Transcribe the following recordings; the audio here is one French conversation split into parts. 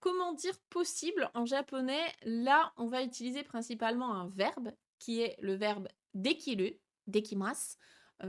comment dire possible en japonais? Là, on va utiliser principalement un verbe qui est le verbe dekiru, dekimasu,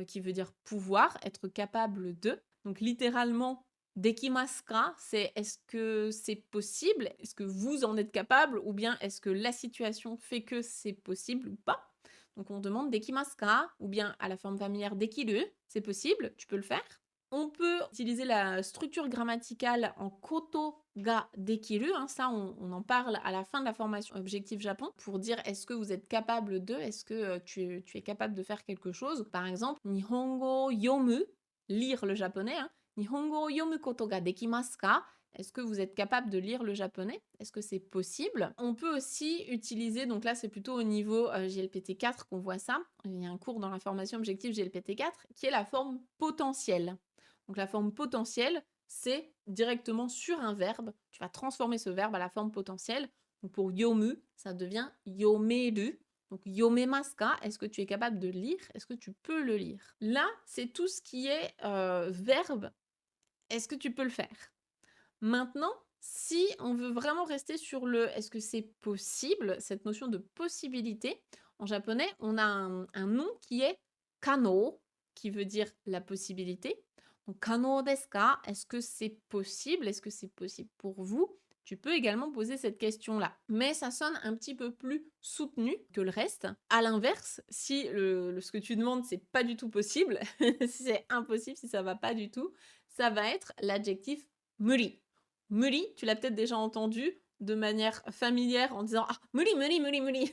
qui veut dire pouvoir, être capable de. Donc littéralement, dekimasu ka, c'est est-ce que c'est possible? Est-ce que vous en êtes capable? Ou bien est-ce que la situation fait que c'est possible ou pas? Donc on demande dekimasu ka? Ou bien à la forme familière dekiru, c'est possible, tu peux le faire. On peut utiliser la structure grammaticale en koto ga dekiru, hein, ça on en parle à la fin de la formation Objectif Japon pour dire est-ce que vous êtes capable de, est-ce que tu es capable de faire quelque chose. Par exemple, Nihongo yomu, lire le japonais, hein, Nihongo yomu koto ga dekimasu ka? Est-ce que vous êtes capable de lire le japonais? Est-ce que c'est possible? On peut aussi utiliser, donc là c'est plutôt au niveau GLPT4 qu'on voit ça, il y a un cours dans la formation Objectif GLPT4, qui est la forme potentielle. Donc la forme potentielle, c'est directement sur un verbe. Tu vas transformer ce verbe à la forme potentielle. Donc pour yomu, ça devient yomeru. Donc yomemasu ka, est-ce que tu es capable de lire? Est-ce que tu peux le lire? Là, c'est tout ce qui est verbe. Est-ce que tu peux le faire? Maintenant, si on veut vraiment rester sur le est-ce que c'est possible, cette notion de possibilité, en japonais, on a un nom qui est kano, qui veut dire la possibilité. Donc, kano desu ka? Est-ce que c'est possible? Est-ce que c'est possible pour vous? Tu peux également poser cette question-là. Mais ça sonne un petit peu plus soutenu que le reste. À l'inverse, si ce que tu demandes, c'est pas du tout possible, si c'est impossible, si ça va pas du tout, ça va être l'adjectif muri. Muri, tu l'as peut-être déjà entendu de manière familière en disant: «Ah, muri, muri, muri, muri!»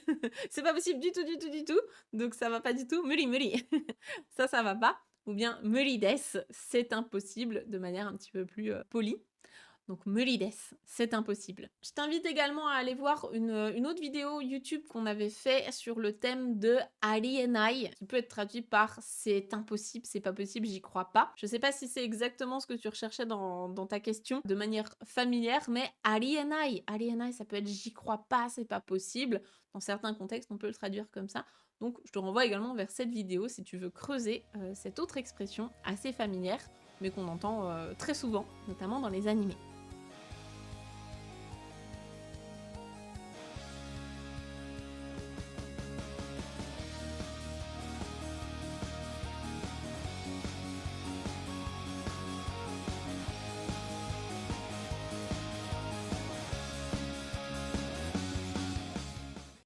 C'est pas possible du tout, du tout, du tout, donc ça va pas du tout. Muri, muri. Ça va pas. Ou bien muri desu, c'est impossible, de manière un petit peu plus polie. Donc Merides, c'est impossible. Je t'invite également à aller voir une autre vidéo YouTube qu'on avait fait sur le thème de Arienai, qui peut être traduit par c'est impossible, c'est pas possible, j'y crois pas. Je sais pas si c'est exactement ce que tu recherchais dans ta question de manière familière, mais Arienai, ça peut être j'y crois pas, c'est pas possible. Dans certains contextes, on peut le traduire comme ça. Donc je te renvoie également vers cette vidéo si tu veux creuser cette autre expression assez familière, mais qu'on entend très souvent, notamment dans les animés.